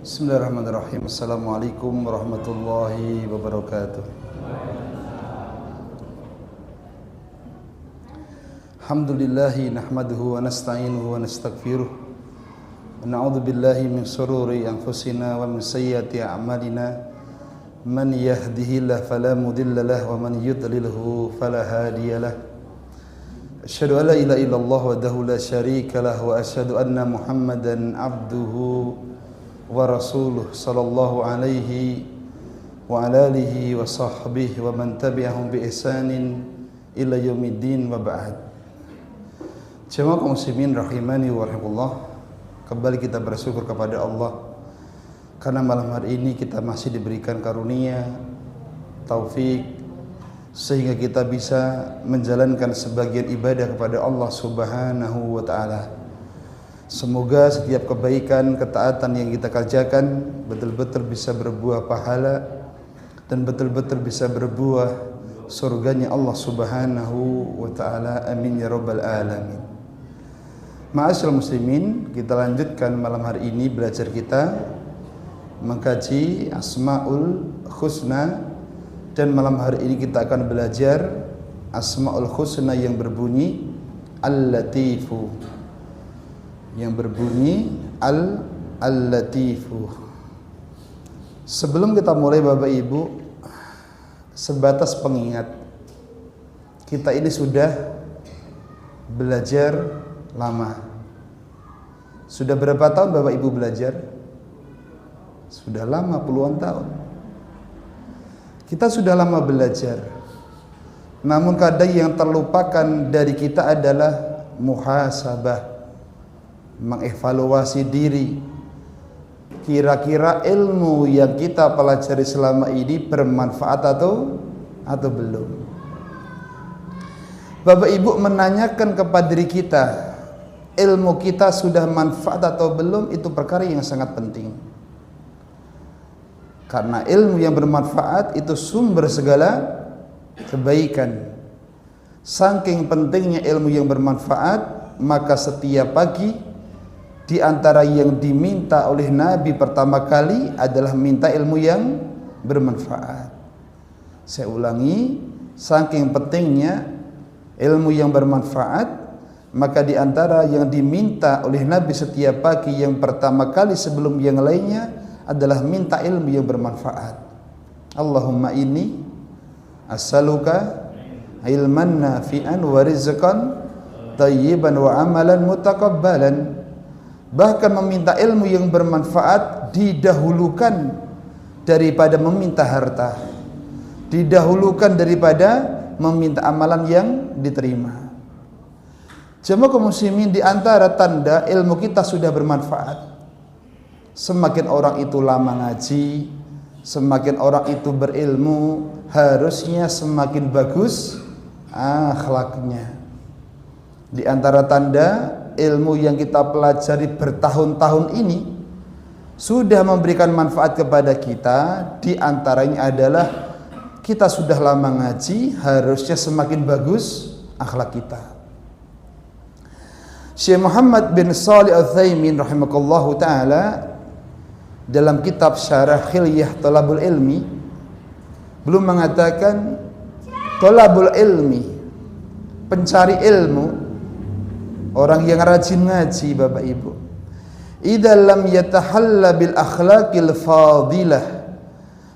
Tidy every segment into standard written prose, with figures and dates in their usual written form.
Bismillahirrahmanirrahim. Assalamualaikum warahmatullahi wabarakatuh. Alhamdulillahi nahmaduhu wa nasta'inuhu wa nastaghfiruh. Wa na'udzu billahi min shururi anfusina wa min sayyiati a'malina. Man yahdihillahu fala mudilla lahu wa man yudlilhu fala hadiya lahu. Asyhadu an la ilaha illallah wahdahu la syarika lahu wa asyhadu anna Muhammadan abduhu wa rasuluh sallallahu alaihi wa ala alihi wa sahbihi wa man tabi'ahum bi ihsanin ila yaumiddin wa ba'd. Jemaah kaum muslimin rahimani wa rahimakumullah, kembali kita bersyukur kepada Allah karena malam hari ini kita masih diberikan karunia taufik sehingga kita bisa menjalankan sebagian ibadah kepada Allah Subhanahu wa taala. Semoga setiap kebaikan, ketaatan yang kita kerjakan betul-betul bisa berbuah pahala dan betul-betul bisa berbuah surganya Allah Subhanahu wa taala. Amin ya rabbal alamin. Ma'asyiral muslimin, kita lanjutkan malam hari ini belajar kita mengkaji Asmaul Husna, dan malam hari ini kita akan belajar Asmaul Husna yang berbunyi Al-Latifu, yang berbunyi Al-Latifu. Sebelum kita mulai Bapak Ibu, sebatas pengingat, kita ini sudah belajar lama. Sudah berapa tahun Bapak Ibu belajar? Sudah lama, puluhan tahun. Kita sudah lama belajar. Namun kadang yang terlupakan dari kita adalah muhasabah, mengevaluasi diri. Kira-kira ilmu yang kita pelajari selama ini bermanfaat atau belum? Bapak Ibu menanyakan kepada diri kita, ilmu kita sudah manfaat atau belum? Itu perkara yang sangat penting. Karena ilmu yang bermanfaat itu sumber segala kebaikan. Saking pentingnya ilmu yang bermanfaat, maka setiap pagi di antara yang diminta oleh Nabi pertama kali adalah minta ilmu yang bermanfaat. Saya ulangi, saking pentingnya ilmu yang bermanfaat, maka di antara yang diminta oleh Nabi setiap pagi yang pertama kali sebelum yang lainnya adalah minta ilmu yang bermanfaat. Allahumma inni as'aluka ilman nafi'an wa rizqan thayyiban wa amalan mutaqabbalan. Bahkan meminta ilmu yang bermanfaat didahulukan daripada meminta harta, didahulukan daripada meminta amalan yang diterima. Jemaah kaum muslimin, di antara tanda ilmu kita sudah bermanfaat, semakin orang itu lama ngaji, semakin orang itu berilmu, harusnya semakin bagus akhlaknya. Di antara tanda ilmu yang kita pelajari bertahun-tahun ini sudah memberikan manfaat kepada kita, di antaranya adalah kita sudah lama ngaji, harusnya semakin bagus akhlak kita. Syekh Muhammad bin Shalih Al-Utsaimin rahimakallahu taala dalam kitab Syarah Khilyah Thalabul Ilmi belum mengatakan thalabul ilmi, pencari ilmu, orang yang rajin ngaji Bapak Ibu, idza lam yatahalla bil akhlaqil fadilah,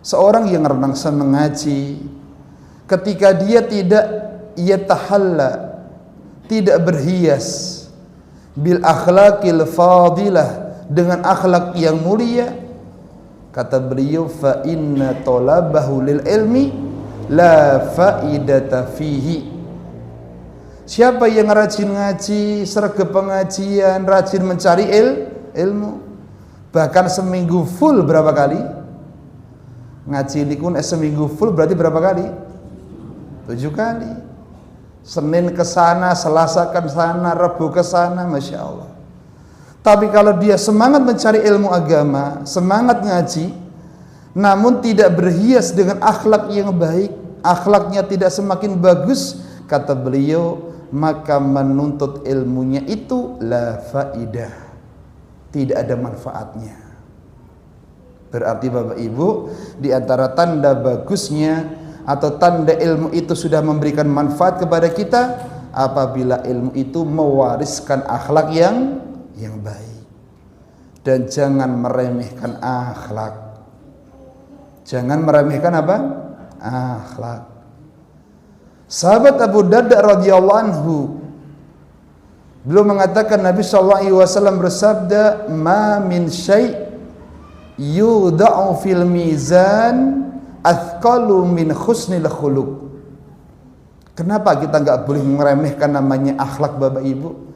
seorang yang senang ngaji ketika dia tidak yatahalla, tidak berhias bil akhlaqil fadilah, dengan akhlak yang mulia, kata beliau, fa inna talabahu lil ilmi la faidata fihi. Siapa yang rajin ngaji, sergap pengajian, rajin mencari ilmu, bahkan seminggu full berapa kali ngaji ini kun, seminggu full berarti berapa kali? 7 kali. Senin ke sana, Selasa ke sana, Rabu ke sana, Masya Allah. Tapi kalau dia semangat mencari ilmu agama, semangat ngaji, namun tidak berhias dengan akhlak yang baik, akhlaknya tidak semakin bagus, kata beliau, maka menuntut ilmunya itu la faidah, tidak ada manfaatnya. Berarti Bapak Ibu, di antara tanda bagusnya atau tanda ilmu itu sudah memberikan manfaat kepada kita apabila ilmu itu mewariskan akhlak yang baik. Dan jangan meremehkan akhlak. Jangan meremehkan apa? Akhlak. Sahabat Abu Darda radhiyallahu anhu beliau mengatakan, Nabi sallallahu alaihi wasallam bersabda, "Ma min syai' yudha'u fil mizan athqalu min husnil khuluq." Kenapa kita enggak boleh meremehkan namanya akhlak Bapak Ibu?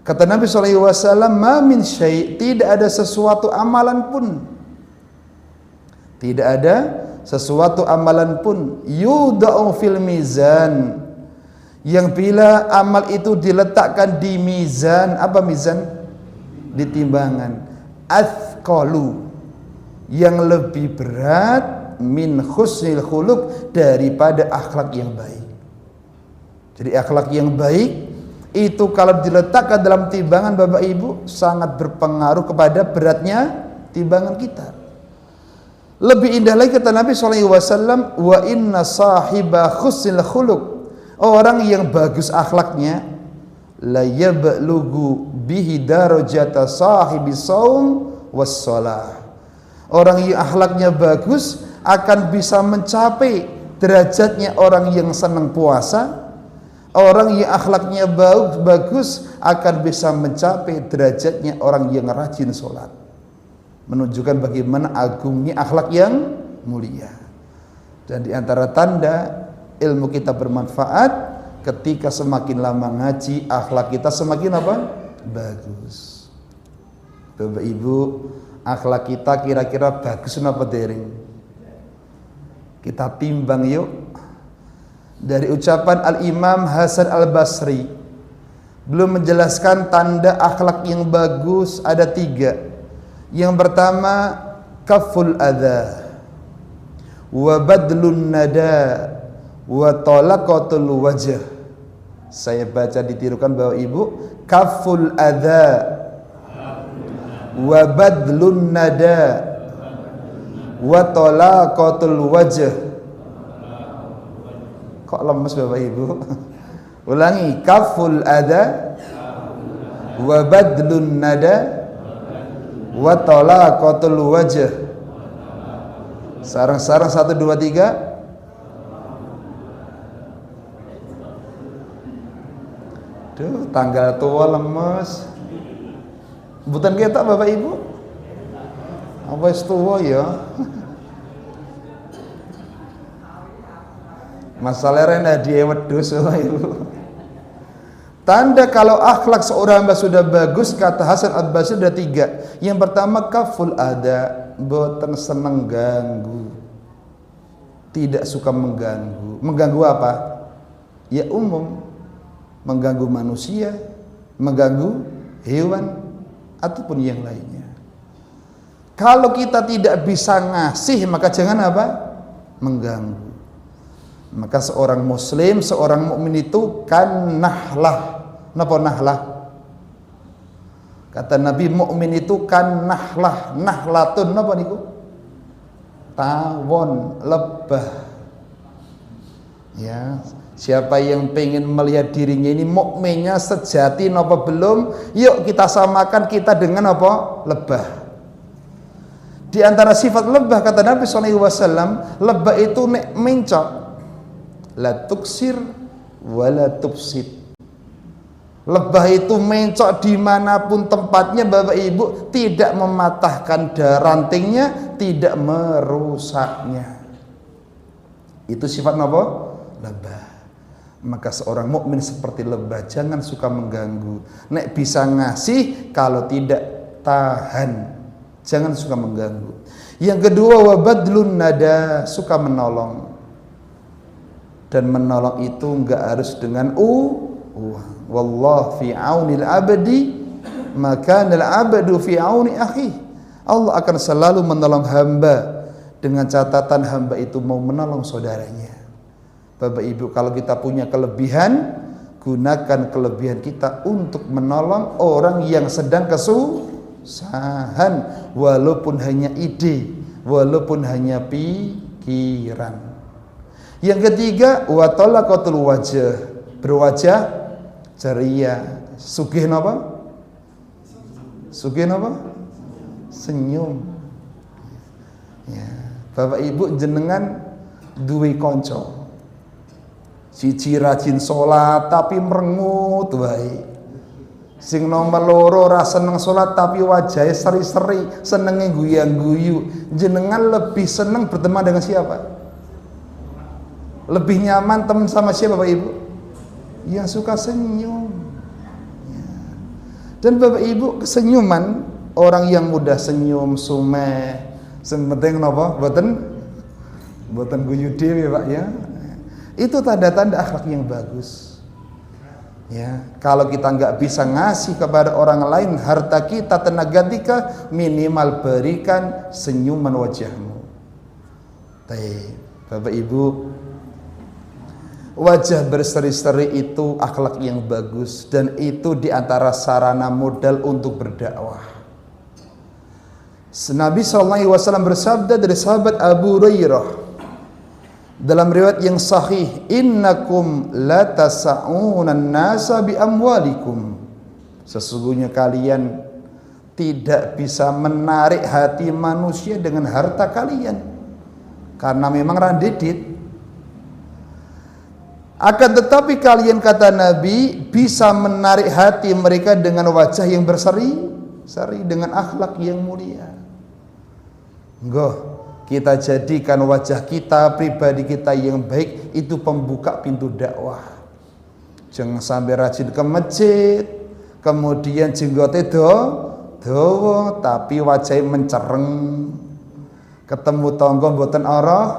Kata Nabi sallallahu alaihi wasallam, "Ma min syai'", tidak ada sesuatu amalan pun. Tidak ada sesuatu amalan pun yudha'u fil mizan, yang bila amal itu diletakkan di mizan. Apa mizan? Di timbangan. Athqalu, yang lebih berat, min husnil khuluq, daripada akhlak yang baik. Jadi akhlak yang baik itu kalau diletakkan dalam timbangan Bapak Ibu sangat berpengaruh kepada beratnya timbangan kita. Lebih indah lagi kata Nabi SAW, wa inna sahiba husnil khuluq, orang yang bagus akhlaknya, la yablughu bihi darajata sahibi saum was shalah, orang yang akhlaknya bagus akan bisa mencapai derajatnya orang yang senang puasa. Orang yang akhlaknya bagus akan bisa mencapai derajatnya orang yang rajin sholat. Menunjukkan bagaimana agungnya akhlak yang mulia. Dan di antara tanda ilmu kita bermanfaat, ketika semakin lama ngaji, akhlak kita semakin apa? Bagus. Bapak Ibu, akhlak kita kira-kira bagus apa dering? Kita timbang yuk. Dari ucapan Al-Imam Hasan Al-Basri, belum menjelaskan tanda akhlak yang bagus ada 3. Yang pertama, kaful adha, wa badlun nada, wa talaqatul wajh. Saya baca ditirukan Bapak Ibu, kaful adha, wa badlun nada, wa talaqatul wajh. Kok lemes Bapak Ibu? Ulangi, kaful adha, wa badlun nada, wa talaqatul wajh. Sarang-sarang 1 2 3. Duh, tanggal tua lemes. Bukan kita Bapak Ibu? Apa wis tua ya? Masalah rendah dia wedhus Bapak Ibu. Tanda kalau akhlak seorang hamba sudah bagus, kata Hasan Al-Basri ada 3. Yang pertama, kaful ada, boten seneng ganggu, tidak suka mengganggu. Mengganggu apa? Ya umum, mengganggu manusia, mengganggu hewan, ataupun yang lainnya. Kalau kita tidak bisa ngasih, maka jangan apa? Mengganggu. Maka seorang muslim, seorang mukmin itu kan nahlah. Napa nahlah? Kata Nabi, mukmin itu kan nahlah. Nahlatun napa niku? Tawon, lebah. Ya, siapa yang pengen melihat dirinya ini mukminnya sejati napa belum? Yuk kita samakan kita dengan apa? Lebah. Di antara sifat lebah kata Nabi SAW, lebah itu nek mencok, la tuksir wala tufsid. Lebah itu mencok dimanapun tempatnya Bapak Ibu, tidak mematahkan rantingnya, tidak merusaknya. Itu sifat apa? Lebah. Maka seorang mukmin seperti lebah, jangan suka mengganggu. Nek bisa ngasih, kalau tidak tahan. Jangan suka mengganggu. Yang kedua, wabadlun nada, suka menolong. Dan menolong itu enggak harus dengan uang. Wallah fi aunil abdi maka al abdu fi auni akhi. Allah akan selalu menolong hamba dengan catatan hamba itu mau menolong saudaranya. Bapak Ibu, kalau kita punya kelebihan, gunakan kelebihan kita untuk menolong orang yang sedang kesusahan, walaupun hanya ide, walaupun hanya pikiran. Yang ketiga, wa talaqatul wajh, berwajah ceria. Sugih napa? Sugih napa? Senyum. Ya, Bapak Ibu jenengan duwe kanca. Siji rajin salat tapi merengut wae. Sing nomor loro ra seneng salat tapi wajahnya seri-seri, senenge guyang-guyu. Jenengan lebih seneng berteman dengan siapa? Lebih nyaman teman sama siapa Bapak Ibu? Yang suka senyum. Ya. Dan Bapak Ibu, kesenyuman orang yang mudah senyum, sumeh, sementing napa? Mboten guyu dhewe Pak ya. Itu tanda-tanda akhlak yang bagus. Ya, kalau kita nggak bisa ngasih kepada orang lain harta kita, tenaga kita, minimal berikan senyuman wajahmu. Baik, Bapak Ibu, wajah berseri-seri itu akhlak yang bagus, dan itu diantara sarana modal untuk berdakwah. Nabi SAW bersabda dari sahabat Abu Hurairah dalam riwayat yang sahih, innakum la tasa'unan nasa bi amwalikum, sesungguhnya kalian tidak bisa menarik hati manusia dengan harta kalian, karena memang randedit. Akan tetapi kalian, kata Nabi, bisa menarik hati mereka dengan wajah yang berseri-seri, dengan akhlak yang mulia. Enggak, kita jadikan wajah kita, pribadi kita yang baik itu pembuka pintu dakwah. Jangan sampai rajin ke masjid, kemudian jenggotnya dawa tapi wajahnya mencereng. Ketemu tonggo mboten arah,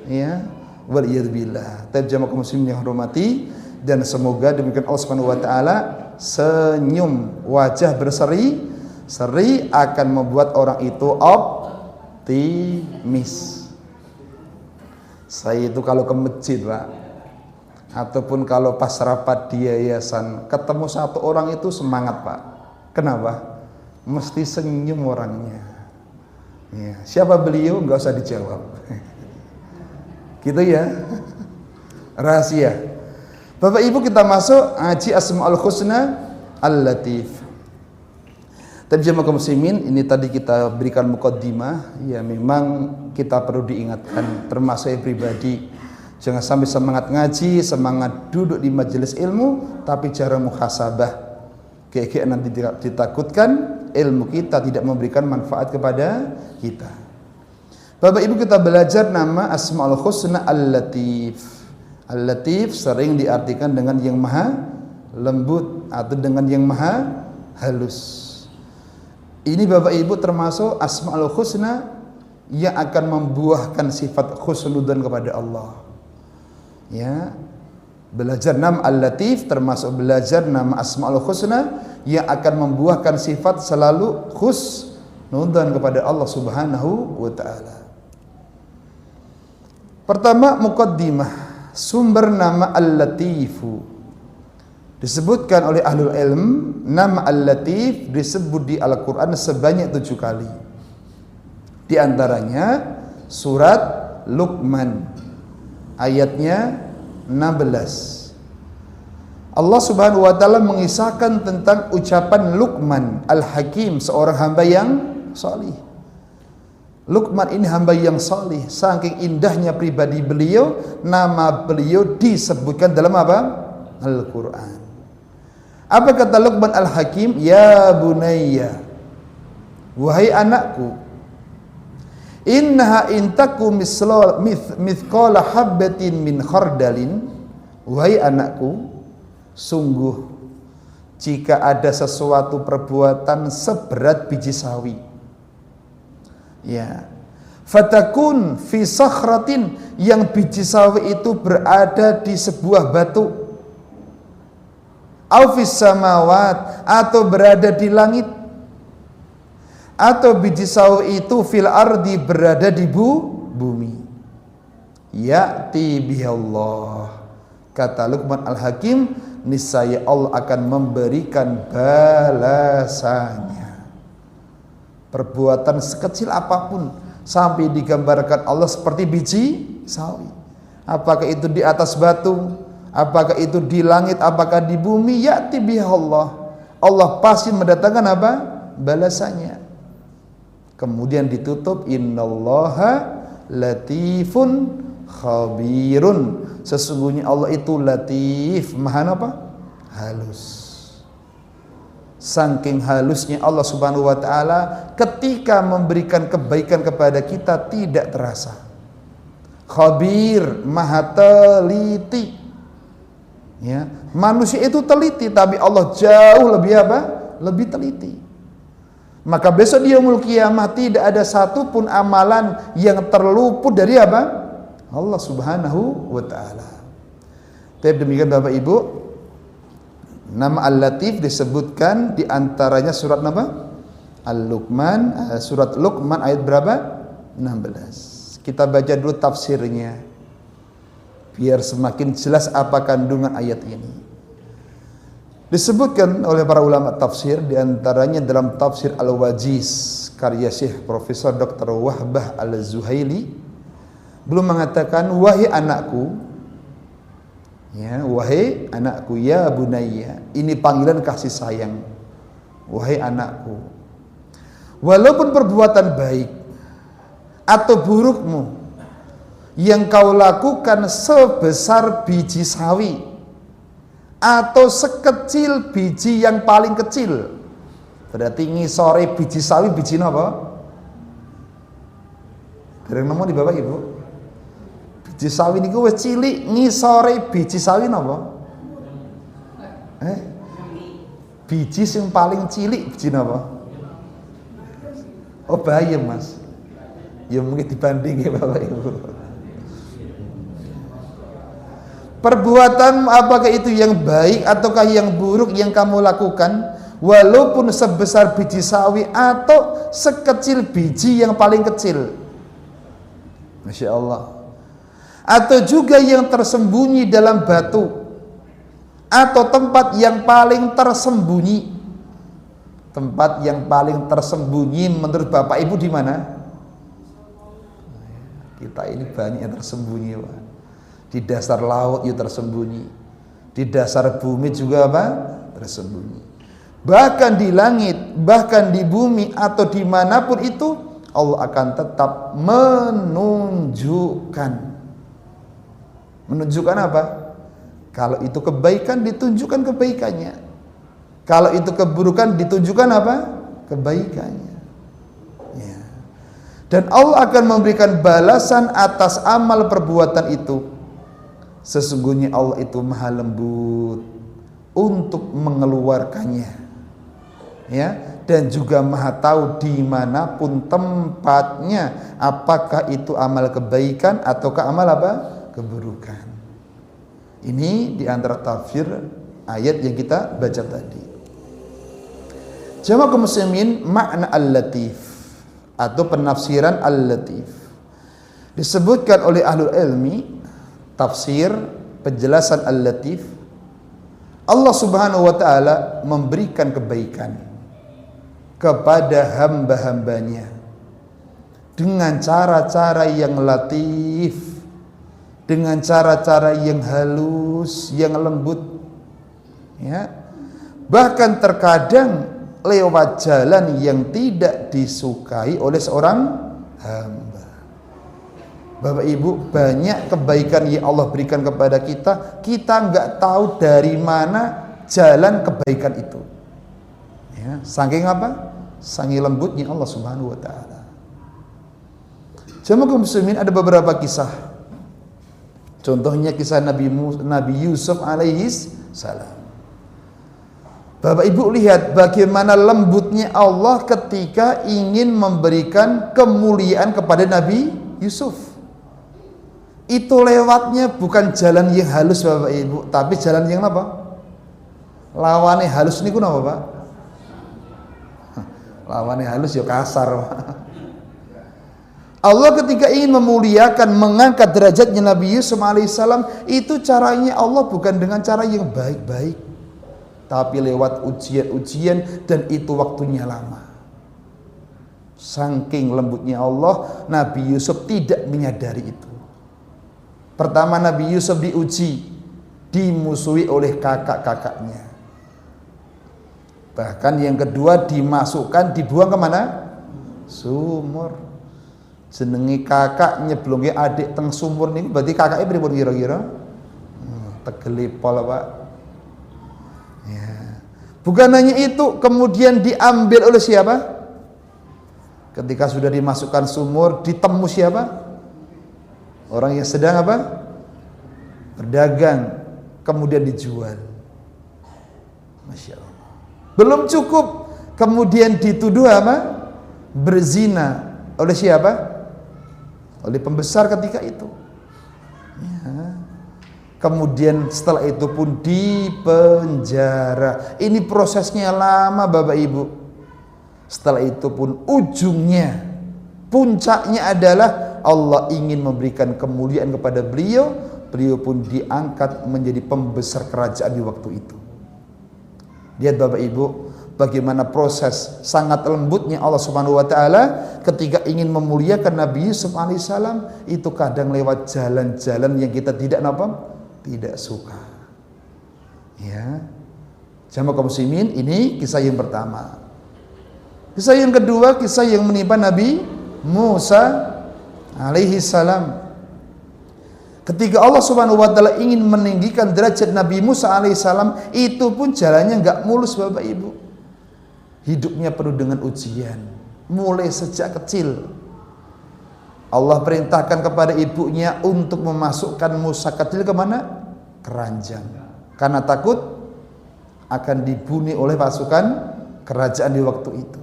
ya. Waliyadzubillah. Tapi jamaah kaum muslimin yang hormati, dan semoga demikian Allah Subhanahu wa taala, senyum wajah berseri-seri akan membuat orang itu optimis. Saya itu kalau ke masjid Pak, ataupun kalau pas rapat di yayasan, ketemu satu orang itu semangat Pak. Kenapa? Mesti senyum orangnya. Ya. Siapa beliau? Nggak usah dijawab. Gitu ya. Rahasia. Bapak Ibu, kita masuk ngaji Asmaul Husna Al-Latif. Tapi jemaah kaum muslimin, ini tadi kita berikan muqaddimah. Ya, memang kita perlu diingatkan, termasuk yang pribadi, jangan sampai semangat ngaji, semangat duduk di majelis ilmu, tapi cara muhasabah. Kayak nanti ditakutkan ilmu kita tidak memberikan manfaat kepada kita. Bapak Ibu, kita belajar nama Asmaul Husna Al-Latif. Al-Latif sering diartikan dengan yang maha lembut atau dengan yang maha halus. Ini Bapak Ibu termasuk Asmaul Husna yang akan membuahkan sifat husnudzan kepada Allah. Ya. Belajar nama Al-Latif termasuk belajar nama Asmaul Husna yang akan membuahkan sifat selalu husnudzan kepada Allah Subhanahu wa taala. Pertama, muqaddimah, sumber nama Al-Latifu. Disebutkan oleh ahlul ilm, nama Al-Latif disebut di Al-Quran sebanyak 7 kali. Di antaranya surat Luqman, ayatnya 16. Allah Subhanahu wa taala mengisahkan tentang ucapan Luqman Al-Hakim, seorang hamba yang salih. Luqman ini hamba yang salih, saking indahnya pribadi beliau, nama beliau disebutkan dalam apa? Al-Quran. Apa kata Luqman Al-Hakim? Ya bunayya, wahai anakku, innaha intaku mithqala habbatin min khardalin, wahai anakku, sungguh jika ada sesuatu perbuatan seberat biji sawi, ya, fatakun fi sakhratin, yang biji sawi itu berada di sebuah batu, au fis samawat, atau berada di langit, atau biji sawi itu fil ardi, berada di bumi, ya'ti bihallah, kata Luqman Al-Hakim, niscaya Allah akan memberikan balasannya. Perbuatan sekecil apapun sampai digambarkan Allah seperti biji sawi. Apakah itu di atas batu, apakah itu di langit, apakah di bumi, ya'ti biha Allah. Allah pasti mendatangkan apa? Balasannya. Kemudian ditutup, innallaha latifun khabirun. Sesungguhnya Allah itu latif, maha apa? Halus. Saking halusnya Allah Subhanahu wa taala ketika memberikan kebaikan kepada kita tidak terasa. Khabir, maha teliti. Ya, manusia itu teliti, tapi Allah jauh lebih apa? Lebih teliti. Maka besok di yaumul qiyamah tidak ada satupun amalan yang terluput dari apa? Allah Subhanahu wa taala. Tapi demikian Bapak Ibu, nama Al-Latif disebutkan di antaranya surat apa? Al-Luqman, surat Luqman ayat berapa? 16. Kita baca dulu tafsirnya biar semakin jelas apa kandungan ayat ini. Disebutkan oleh para ulama tafsir, di antaranya dalam tafsir Al-Wajiz karya Syekh Profesor Dr. Wahbah Al-Zuhaili, belum mengatakan wahai anakku, ya, wahai anakku, ya bunayya, ini panggilan kasih sayang, wahai anakku, walaupun perbuatan baik atau burukmu yang kau lakukan sebesar biji sawi atau sekecil biji yang paling kecil, berarti ngisore biji sawi biji apa? Dereng nemu di Bapak Ibu. Biji sawi niku wis cilik, ngisore biji sawi napa? Biji sing paling cilik biji napa? Oh bayem Mas. Ya mungkin dibandingi Bapak Ibu. Perbuatan apakah itu yang baik ataukah yang buruk yang kamu lakukan, walaupun sebesar biji sawi atau sekecil biji yang paling kecil, Masya Allah, atau juga yang tersembunyi dalam batu atau tempat yang paling tersembunyi. Tempat yang paling tersembunyi menurut Bapak Ibu di mana? Kita ini banyak yang tersembunyi, Pak. Di dasar laut itu tersembunyi, di dasar bumi juga apa? Tersembunyi. Bahkan di langit, bahkan di bumi atau dimanapun itu, Allah akan tetap menunjukkan. Menunjukkan apa? Kalau itu kebaikan, ditunjukkan kebaikannya. Kalau itu keburukan, ditunjukkan apa? Kebaikannya. Ya. Dan Allah akan memberikan balasan atas amal perbuatan itu. Sesungguhnya Allah itu maha lembut untuk mengeluarkannya, ya, dan juga maha tahu dimanapun tempatnya, apakah itu amal kebaikan ataukah amal apa? Keburukan. Ini diantara tafsir ayat yang kita baca tadi. Jamaah kaum muslimin, makna Al-Latif atau penafsiran Al-Latif disebutkan oleh ahlul ilmi tafsir, penjelasan Al-Latif, Allah Subhanahu wa taala memberikan kebaikan kepada hamba-hambanya dengan cara-cara yang latif, dengan cara-cara yang halus, yang lembut, ya. Bahkan terkadang lewat jalan yang tidak disukai oleh seorang hamba. Bapak Ibu, banyak kebaikan yang Allah berikan kepada kita, kita nggak tahu dari mana jalan kebaikan itu. Ya, saking apa? Saking lembutnya Allah Subhanahu wa taala. Jamaah kaum muslimin, ada beberapa kisah. Contohnya kisah Nabi Yusuf alaihi salam. Bapak Ibu lihat bagaimana lembutnya Allah ketika ingin memberikan kemuliaan kepada Nabi Yusuf. Itu lewatnya bukan jalan yang halus Bapak Ibu, tapi jalan yang apa? Lawannya halus niku napa, Pak? Lawannya halus ya kasar, Pak. Allah ketika ingin memuliakan, mengangkat derajatnya Nabi Yusuf alaihissalam, itu caranya Allah bukan dengan cara yang baik-baik, tapi lewat ujian-ujian, dan itu waktunya lama. Saking lembutnya Allah, Nabi Yusuf tidak menyadari itu. Pertama Nabi Yusuf diuji, dimusuhi oleh kakak-kakaknya. Bahkan yang kedua dimasukkan, dibuang kemana? Sumur. Jenengi kakak nyeblongi adik teng sumur nih, berarti kakaknya pripun kira-kira? Tegelipol Pak. Ya. Bukan hanya itu, kemudian diambil oleh siapa? Ketika sudah dimasukkan sumur, ditemu siapa? Orang yang sedang apa? Berdagang, kemudian dijual. Masya Allah. Belum cukup, kemudian dituduh apa? Berzina. Oleh siapa? Oleh pembesar ketika itu. Ya. Kemudian setelah itu pun dipenjara. Ini prosesnya lama Bapak Ibu. Setelah itu pun ujungnya, puncaknya adalah Allah ingin memberikan kemuliaan kepada beliau. Beliau pun diangkat menjadi pembesar kerajaan di waktu itu. Lihat Bapak Ibu, bagaimana proses sangat lembutnya Allah Subhanahu wa taala ketika ingin memuliakan Nabi Yusuf alaihissalam. Itu kadang lewat jalan-jalan yang kita tidak suka. Ya. Jamaah kaum muslimin, ini kisah yang pertama. Kisah yang kedua, kisah yang menimpa Nabi Musa alaihi salam. Ketika Allah Subhanahu wa taala ingin meninggikan derajat Nabi Musa alaihi salam, itu pun jalannya enggak mulus Bapak Ibu. Hidupnya penuh dengan ujian, mulai sejak kecil. Allah perintahkan kepada ibunya untuk memasukkan Musa kecil kemana? Keranjang. Karena takut akan dibunuh oleh pasukan kerajaan di waktu itu.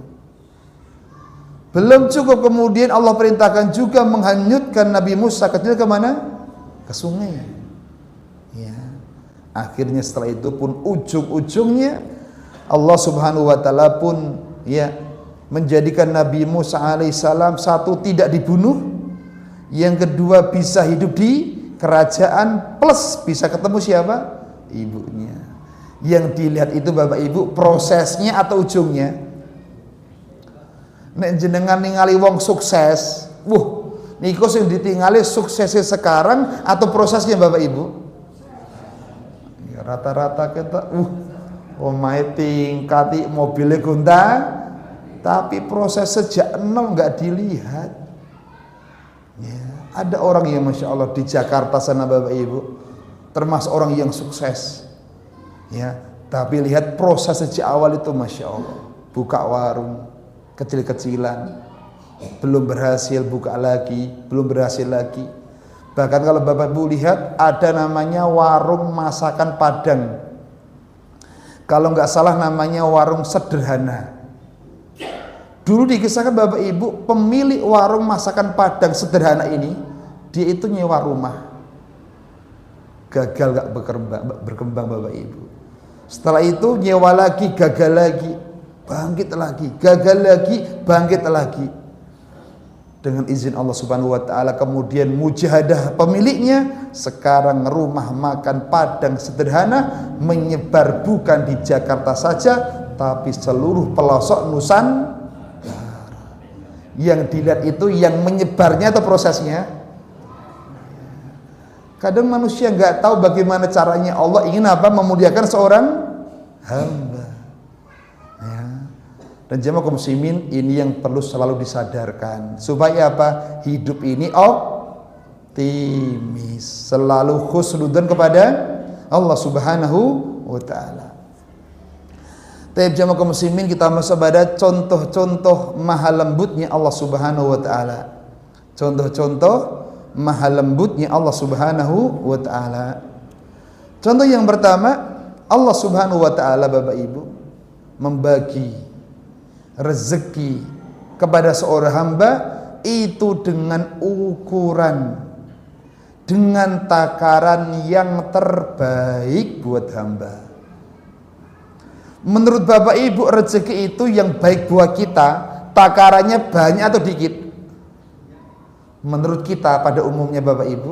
Belum cukup, kemudian Allah perintahkan juga menghanyutkan Nabi Musa kecil kemana? Ke sungai. Ya. Akhirnya setelah itu pun ujung-ujungnya Allah Subhanahu wa taala pun ya menjadikan Nabi Musa alaihissalam, satu tidak dibunuh, yang kedua bisa hidup di kerajaan, plus bisa ketemu siapa? Ibunya. Yang dilihat itu Bapak Ibu prosesnya atau ujungnya. Nek jenengan ningali wong sukses, niku sing ditingali suksesnya sekarang atau prosesnya Bapak Ibu? Ya, rata-rata kita omahe tingkati mobilnya gonta, tapi proses sejak nol nggak dilihat. Ya, ada orang yang Masya Allah di Jakarta sana Bapak Ibu, termasuk orang yang sukses. Ya, tapi lihat proses sejak awal itu Masya Allah, buka warung kecil-kecilan, belum berhasil, buka lagi, belum berhasil lagi. Bahkan kalau Bapak Ibu lihat ada namanya warung masakan Padang, kalau nggak salah namanya warung sederhana. Dulu dikisahkan Bapak Ibu, pemilik warung masakan Padang sederhana ini, dia itu nyewa rumah, gagal nggak berkembang Bapak Ibu. Setelah itu nyewa lagi, gagal lagi, bangkit lagi, gagal lagi, bangkit lagi. Dengan izin Allah Subhanahu wa taala kemudian mujahadah pemiliknya, sekarang rumah makan Padang sederhana menyebar bukan di Jakarta saja, tapi seluruh pelosok Nusantara. Yang dilihat itu yang menyebarnya atau prosesnya. Kadang manusia nggak tahu bagaimana caranya Allah ingin apa? Memuliakan seorang hamba. Ya. Dan jemaah kaum muslimin, ini yang perlu selalu disadarkan supaya apa? Hidup ini optimis, selalu khusnudzon kepada Allah Subhanahu wa taala. Tapi jemaah kaum muslimin, kita masuk pada contoh-contoh maha lembutnya Allah Subhanahu wa taala. Contoh-contoh maha lembutnya Allah Subhanahu wa taala. Contoh yang pertama, Allah Subhanahu wa taala Bapak Ibu membagi rezeki kepada seorang hamba itu dengan ukuran, dengan takaran yang terbaik buat hamba. Menurut Bapak Ibu, rezeki itu yang baik buat kita, takarannya banyak atau dikit? Menurut kita pada umumnya Bapak Ibu,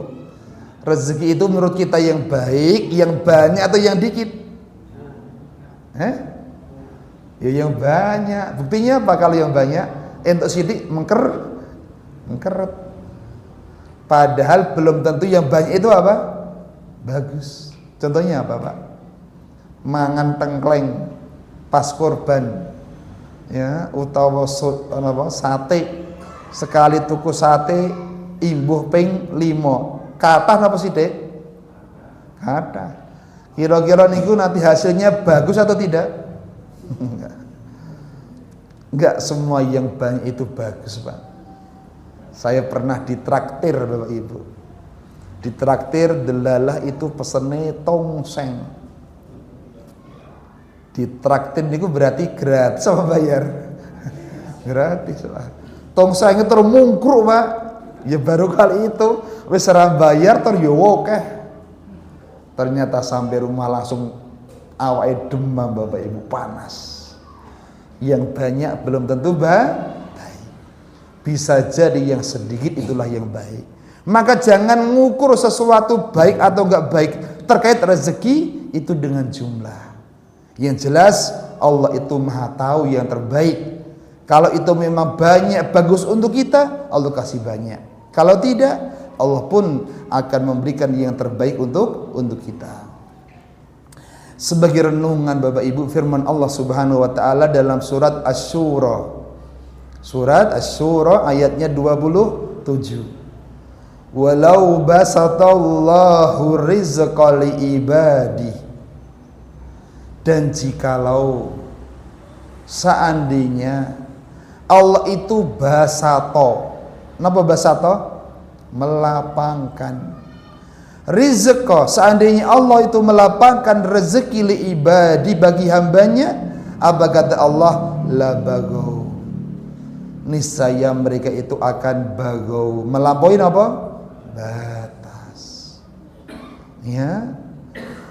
rezeki itu menurut kita yang baik, yang banyak atau yang dikit? Ya yang banyak. Buktinya apa kalau yang banyak? entuk sidik mengkeret. Padahal belum tentu yang banyak itu apa? Bagus. Contohnya apa, Pak? Mangan tengkleng pas korban, ya, utawa sate. Sekali tuku sate imbuh ping 5. Kathah napa sidik? Kathah. Kira-kira niku nanti hasilnya bagus atau tidak? Enggak semua yang banyak itu bagus, Pak. Saya pernah ditraktir Bapak Ibu. Ditraktir delalah itu pesene tongseng. Ditraktir niku berarti gratis sama bayar. Gratis lah. Tongseng itu termungkruk, Pak. Ya baru kali itu wis ora bayar ter yo akeh. Ternyata sampai rumah langsung awake demam Bapak Ibu, panas. Yang banyak belum tentu baik. Bisa jadi yang sedikit itulah yang baik. Maka jangan ngukur sesuatu baik atau enggak baik terkait rezeki itu dengan jumlah. Yang jelas Allah itu Maha tahu yang terbaik. Kalau itu memang banyak bagus untuk kita, Allah kasih banyak. Kalau tidak, Allah pun akan memberikan yang terbaik untuk kita. Sebagai renungan Bapak Ibu, firman Allah Subhanahu wa taala dalam surat Asy-Syura. Surat Asy-Syura ayatnya 27. Walau basatallahu rizqa li ibadi. Dan jikalau seandainya Allah itu basato. Napa basato? Melapangkan rizqa. Seandainya Allah itu melapangkan rezeki li ibadi bagi hambanya, apa kata Allah? La bagau. Niscaya mereka itu akan bagau, melampaui apa? Batas. Ya.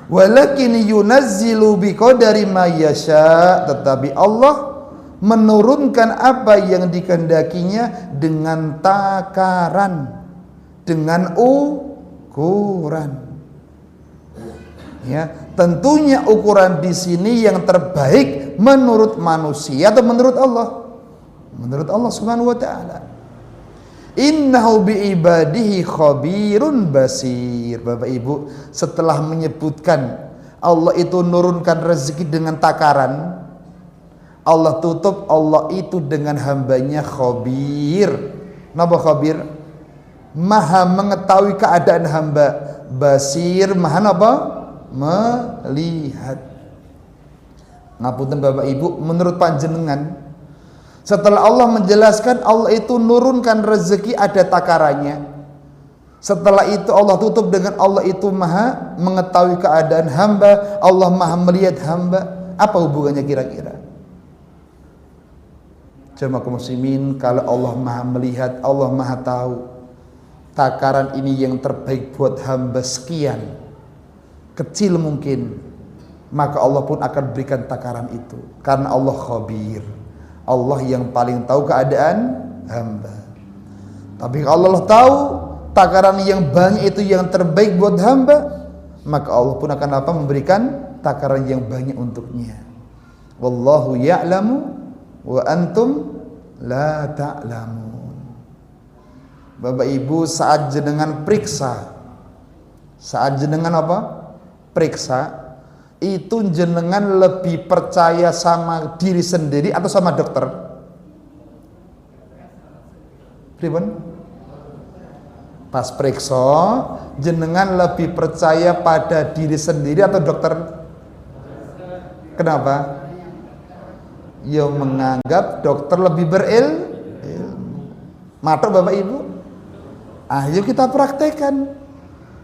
Walakin yunazzilu biqadari ma yasha, tetapi Allah menurunkan apa yang dikehendakinya dengan takaran, dengan ukuran. Ya, tentunya ukuran di sini yang terbaik menurut manusia atau menurut Allah? Menurut Allah Subhanahu wa taala. Innahu biibadihi khabirun basir. Bapak Ibu, setelah menyebutkan Allah itu nurunkan rezeki dengan takaran, Allah tutup Allah itu dengan hambanya khabir. Napa khabir? Maha mengetahui keadaan hamba. Basir, maha apa? Melihat. Ngapunten Bapak Ibu, menurut panjenengan, setelah Allah menjelaskan Allah itu nurunkan rezeki ada takarannya. Setelah itu Allah tutup dengan Allah itu maha mengetahui keadaan hamba, Allah maha melihat hamba. Apa hubungannya kira-kira? Jemaah kaum muslimin, kalau Allah maha melihat, Allah maha tahu takaran ini yang terbaik buat hamba sekian, kecil mungkin, maka Allah pun akan berikan takaran itu. Karena Allah khabir, Allah yang paling tahu keadaan hamba. Tapi kalau Allah tahu takaran yang banyak itu yang terbaik buat hamba, maka Allah pun akan apa? Memberikan takaran yang banyak untuknya. Wallahu ya'lamu wa antum la ta'lamun. Bapak Ibu, saat jenengan periksa, saat jenengan apa? Periksa, itu jenengan lebih percaya sama diri sendiri atau sama dokter? Pripun? Pas periksa, jenengan lebih percaya pada diri sendiri atau dokter? Kenapa? Ya menganggap dokter lebih berilmu. Matuk Bapak Ibu? Ayo kita praktekkan.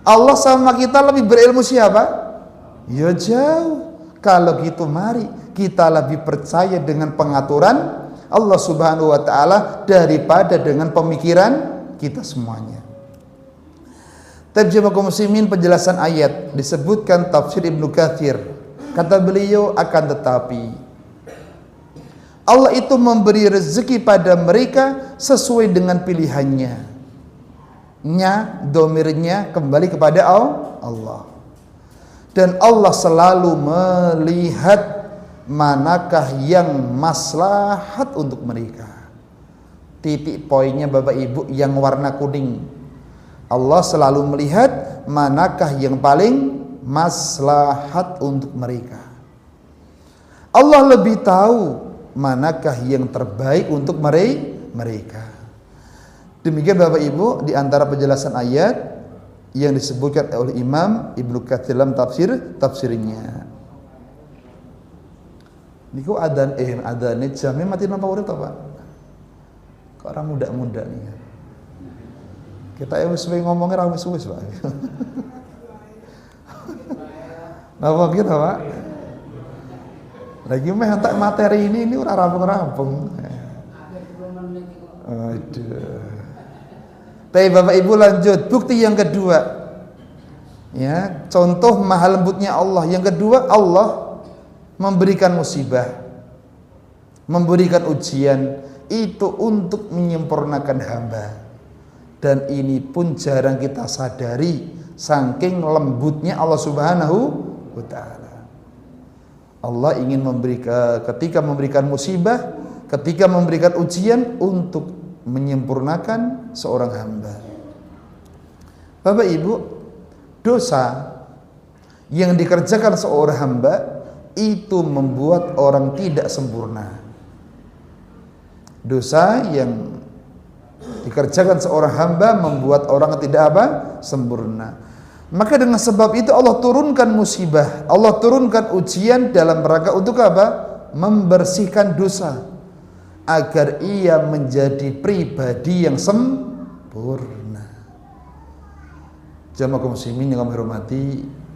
Allah sama kita lebih berilmu siapa? Ya jauh. Kalau gitu mari kita lebih percaya dengan pengaturan Allah Subhanahu wa taala daripada dengan pemikiran kita semuanya. Terjemah kaum muslimin, penjelasan ayat disebutkan tafsir Ibnu Katsir. Kata beliau, akan tetapi Allah itu memberi rezeki pada mereka sesuai dengan pilihannya. Nya, domirnya kembali kepada Allah. Dan Allah selalu melihat manakah yang maslahat untuk mereka. titik poinnya Bapak Ibu yang warna kuning. Allah selalu melihat manakah yang paling maslahat untuk mereka. Allah lebih tahu manakah yang terbaik untuk mereka. Demikian Bapak Ibu di antara penjelasan ayat yang disebutkan oleh Imam Ibnu Katsir dalam tafsirnya. Niku adzan adzane jamnya mati napa urip to, Pak? Kok orang muda-muda nih. Kita yang wis ngomongnya ra wis Pak. Napa gitu, Pak? Lagi meh entek materi ini ora rampung-rampung. Aduh. Tapi Bapak Ibu lanjut, bukti yang kedua. Ya, contoh maha lembutnya Allah. Yang kedua, Allah memberikan musibah, memberikan ujian itu untuk menyempurnakan hamba. Dan ini pun jarang kita sadari saking lembutnya Allah Subhanahu wa taala. Allah ingin ketika memberikan musibah, ketika memberikan ujian untuk menyempurnakan seorang hamba. Bapak Ibu, dosa yang dikerjakan seorang hamba itu membuat orang tidak sempurna. Dosa yang dikerjakan seorang hamba membuat orang tidak sempurna. Maka dengan sebab itu Allah turunkan musibah, Allah turunkan ujian dalam rangka untuk membersihkan dosa, agar ia menjadi pribadi yang sempurna. Jamaah kaum muslimin yang kami hormati,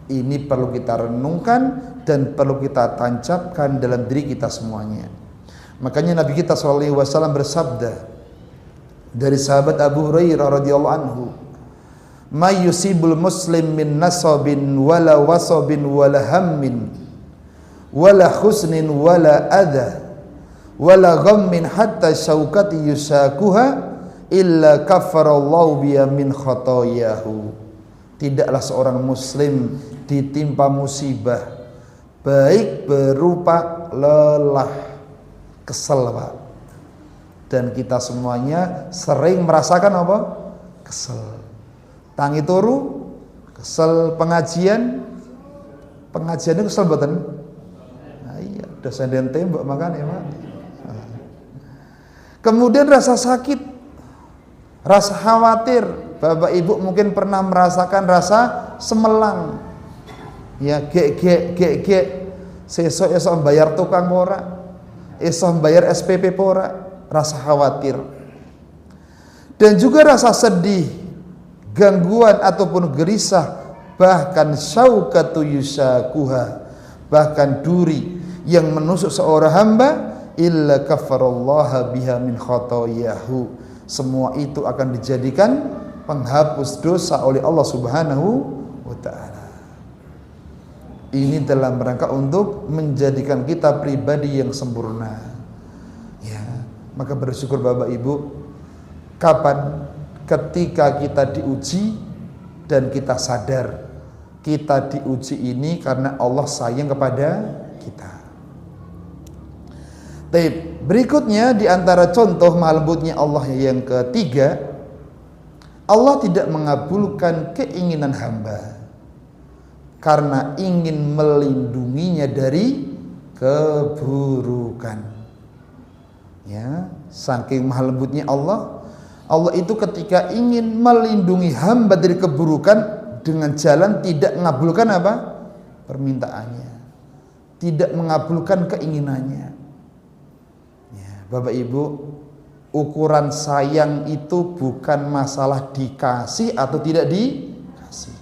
ini perlu kita renungkan dan perlu kita tancapkan dalam diri kita semuanya. Makanya Nabi kita SAW bersabda dari sahabat Abu Hurairah radhiyallahu anhu, "Ma yusibul muslim min nasabin wala wasabin wala hammin wala khusnin wala adha wala ghammin hatta syaukati yusakuha illa kafarallahu biya min khotoyahu." Tidaklah seorang muslim ditimpa musibah, baik berupa lelah, kesel Pak, dan kita semuanya sering merasakan apa? Kesel. Tangi turu, kesel pengajian itu kesel mboten? Nah, iya, dosen dan tembok makan ya Pak. Kemudian rasa sakit, rasa khawatir. Bapak Ibu mungkin pernah merasakan rasa semelang. Ya, gek. Sesok bayar tukang ora, esok bayar SPP ora, rasa khawatir. Dan juga rasa sedih, gangguan ataupun gerisah, bahkan syaukatu yusakuha, bahkan duri yang menusuk seorang hamba, illa kafarallaha biha min khotoyahu. Semua itu akan dijadikan penghapus dosa oleh Allah Subhanahu wa taala. Ini dalam rangka untuk menjadikan kita pribadi yang sempurna. Ya, maka bersyukur Bapak Ibu, kapan ketika kita diuji dan kita sadar kita diuji ini karena Allah sayang kepada kita. Berikutnya di antara contoh maha lembutnya Allah yang ketiga, Allah tidak mengabulkan keinginan hamba karena ingin melindunginya dari keburukan. Ya, saking maha lembutnya Allah, Allah itu ketika ingin melindungi hamba dari keburukan dengan jalan tidak mengabulkan permintaannya, tidak mengabulkan keinginannya. Ya, Bapak Ibu, ukuran sayang itu bukan masalah dikasih atau tidak dikasih.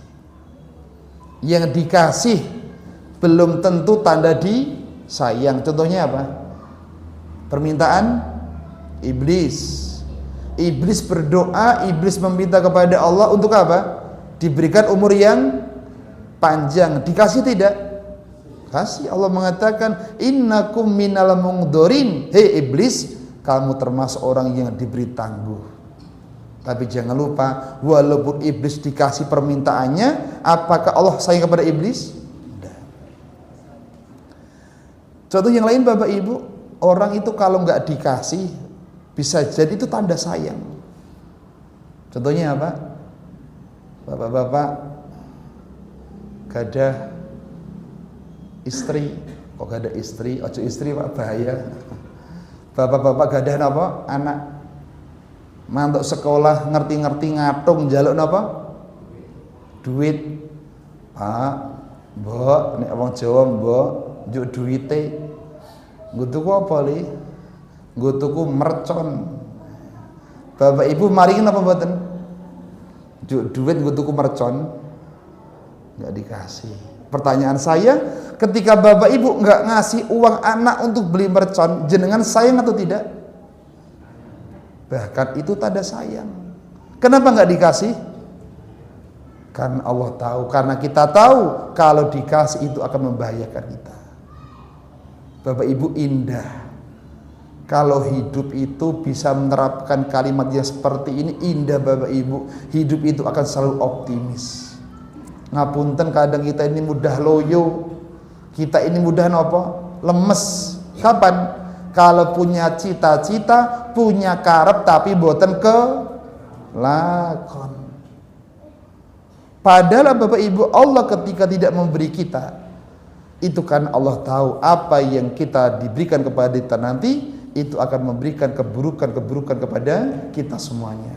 Yang dikasih belum tentu tanda disayang. Contohnya apa? Permintaan iblis. Iblis berdoa, iblis meminta kepada Allah untuk apa? Diberikan umur yang panjang. Dikasih tidak? Kasih. Allah mengatakan, innakum minal mungdorin. Hei iblis, kamu termasuk orang yang diberi tangguh. Tapi jangan lupa, walaupun iblis dikasih permintaannya, apakah Allah sayang kepada iblis? Tidak. Contoh yang lain Bapak Ibu, orang itu kalau nggak dikasih, Bisa jadi itu tanda sayang. Contohnya apa? Bapak-bapak gadah istri, kok gadah istri, ojo istri Pak, bahaya. Bapak-bapak gadah napa? Anak mantuk sekolah, ngerti-ngerti ngatung njaluk napa? Duit. Pak, Mbok, nek wong Jawa Mbok, njuk duwite. Nggo tuku apa li? Nggo tuku mercon. Bapak Ibu maringi napa mboten? Njuk duit nggo tuku mercon. Enggak dikasih. Pertanyaan saya, ketika Bapak Ibu enggak ngasih uang anak untuk beli mercon, jenengan sayang atau tidak? Bahkan itu tanda sayang. Kenapa enggak dikasih? Karena Allah tahu, karena kita tahu kalau dikasih itu akan membahayakan kita. Bapak Ibu, indah kalau hidup itu bisa menerapkan kalimat yang seperti ini. Indah Bapak Ibu, hidup itu akan selalu optimis. Ngapunten, kadang kita ini mudah loyo, kita ini mudah nopo? Lemes. Kapan? Kalau punya cita-cita, punya karep tapi boten ke lakon. Padahal Bapak Ibu, Allah ketika tidak memberi kita, itu kan Allah tahu apa yang kita diberikan kepada kita nanti, itu akan memberikan keburukan-keburukan kepada kita semuanya.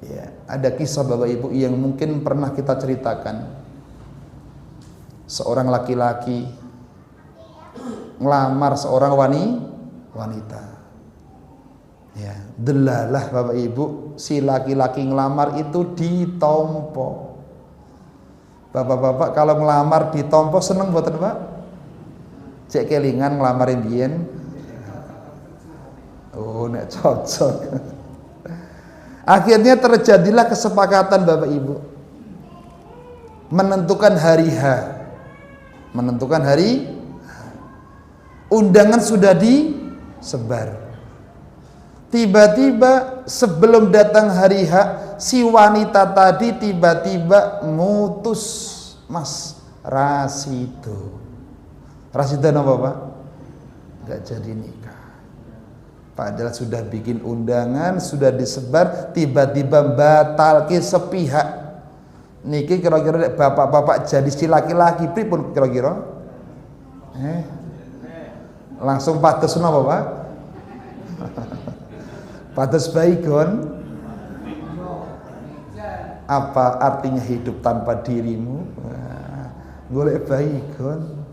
Ya, ada kisah Bapak Ibu yang mungkin pernah kita ceritakan. Seorang laki-laki ngelamar seorang wanita. Ya, delalah Bapak Ibu, si laki-laki ngelamar itu ditompo. Bapak-bapak kalau ngelamar ditompo seneng mboten Pak? Cek kelingan ngelamarin biyen. Oh, nek cocok. Akhirnya terjadilah kesepakatan Bapak Ibu. Menentukan hari H. Menentukan hari undangan sudah disebar. Tiba-tiba sebelum datang hari H, si wanita tadi tiba-tiba mutus Mas Rasido. Rasido apa Pak? Gak jadi nikah. Padahal sudah bikin undangan, sudah disebar, tiba-tiba batal ke sepihak. Niki kira-kira bapak-bapak jadi si laki-laki pripun kira-kira? Langsung patus napa Pak? Patus baigon. Apa artinya hidup tanpa dirimu? Golek baigon.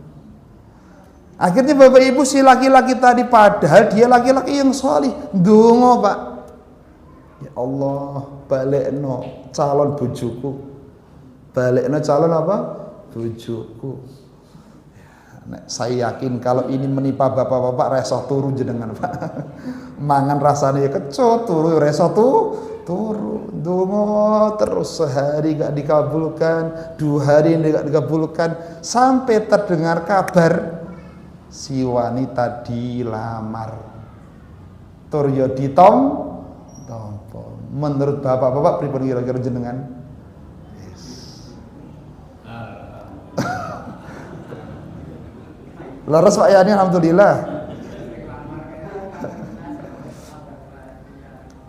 Akhirnya Bapak Ibu, si laki-laki tadi padahal dia laki-laki yang salih, ndonga Pak. Ya Allah, balekno calon bojoku. Balekno calon apa? Bojoku. Saya yakin kalau ini menimpa bapak-bapak resoh turu jenengan Pak. Mangan rasanya kecut, turu resoh turu. Dongo terus sehari gak dikabulkan, 2 hari gak dikabulkan, sampai terdengar kabar si wanita dilamar. Tur yo ditompo. Menurut bapak-bapak pripun kira-kira jenengan? Leres Pak Yani, alhamdulillah.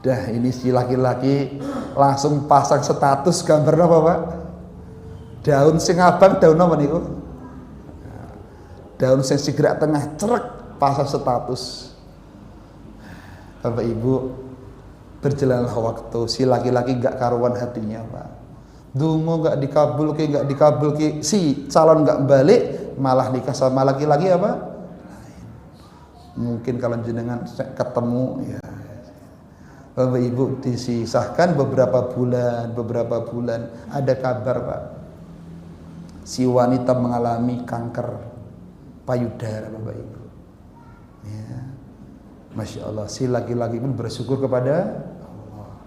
Dah ini si laki-laki langsung pasang status gambar apa Pak? Daun sing abang, daun apa niku? Daun sing sigrak tengah cerek, pasang status. Bapak Ibu, berjalanlah waktu, si laki-laki gak karuan hatinya Pak. Dungo gak dikabulke, si calon gak balik, malah nikah sama laki-laki apa? Mungkin kalau jenengan ketemu ya. Bapak Ibu, disisahkan beberapa bulan ada kabar Pak. Si wanita mengalami kanker payudara Bapak Ibu. Ya. Masya Allah, si laki-laki pun bersyukur kepada Allah.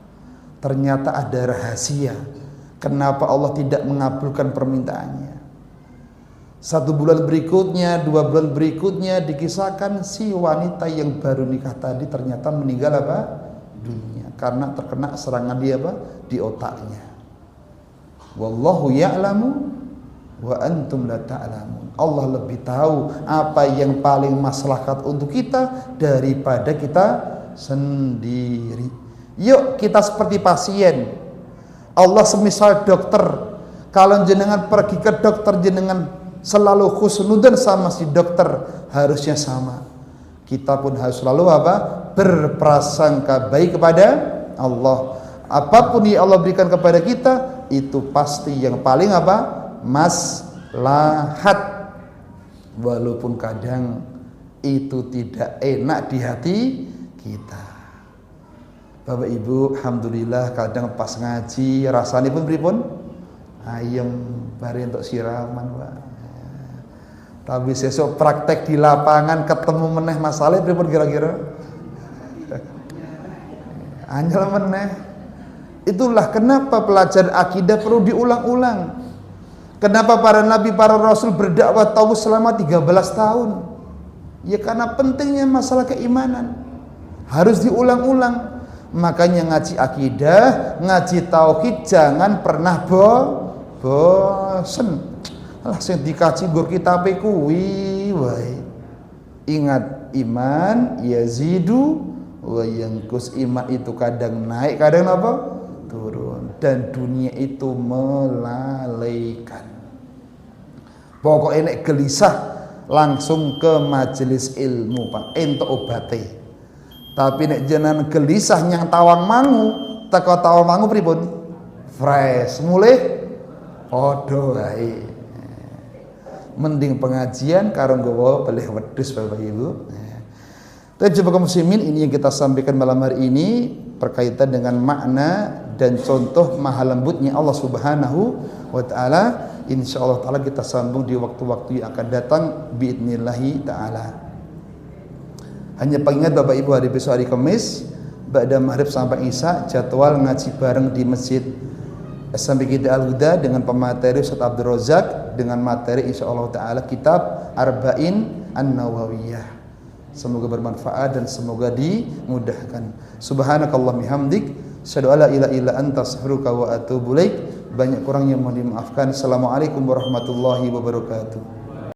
Ternyata ada rahasia. Kenapa Allah tidak mengabulkan permintaannya? 1 bulan berikutnya, 2 bulan berikutnya dikisahkan si wanita yang baru nikah tadi ternyata meninggal apa? Dunia, karena terkena serangan dia apa? Di otaknya. Wallahu ya'lamu wa antum la ta'lamun. Allah lebih tahu apa yang paling maslahat untuk kita daripada kita sendiri. Yuk kita seperti pasien. Allah semisal dokter, kalau jenengan pergi ke dokter jenengan selalu husnudzon sama si dokter, harusnya sama. Kita pun harus selalu apa? Berprasangka baik kepada Allah. Apapun yang Allah berikan kepada kita itu pasti yang paling apa? Maslahat. Walaupun kadang itu tidak enak di hati kita. Bapak Ibu, alhamdulillah kadang pas ngaji rasanya pun pripun? Ayem bari untuk siraman, Pak. Tapi sesuk praktek di lapangan ketemu meneh masalah pripun kira-kira? Anjal meneh. Itulah kenapa pelajaran akidah perlu diulang-ulang. Kenapa para nabi, para rasul berdakwah tauhid selama 13 tahun? Ya karena pentingnya masalah keimanan. Harus diulang-ulang. Makanya ngaji akidah, ngaji tauhid jangan pernah bosen. Lah sing dikaji nggo kitabe kuwi wae. Ingat, iman yazidu wa yanqus. Iman itu kadang naik, kadang apa? Turun. Dan dunia itu melalaikan. Pokoknya nek gelisah langsung ke majelis ilmu, Pak, entuk obate. Tapi nek jenengan gelisah nyang Tawangmangu, teko Tawangmangu pripun? Fresh, mulih padha wae. Mending pengajian karo nggawa belih wedhus Bapak Ibu. Tapi coba kaum muslimin, ini yang kita sampaikan malam hari ini berkaitan dengan makna dan contoh maha lembutnya Allah Subhanahu wa taala. Insyaallah taala kita sambung di waktu-waktu yang akan datang biidznillah taala. Hanya pengingat Bapak Ibu, hari besok hari Kamis ba'da maghrib sampai isya jadwal ngaji bareng di Masjid SMPG Al-Huda dengan pemateri Ustaz Abdul Razak dengan materi insyaallah taala kitab Arba'in An-Nawawiyah. Semoga bermanfaat dan semoga dimudahkan. Subhanakallahumma bihamdik, asyhadu alla ilaha illa anta, astaghfiruka wa atubu ilaik. Banyak kurangnya mohon dimaafkan. Assalamualaikum warahmatullahi wabarakatuh.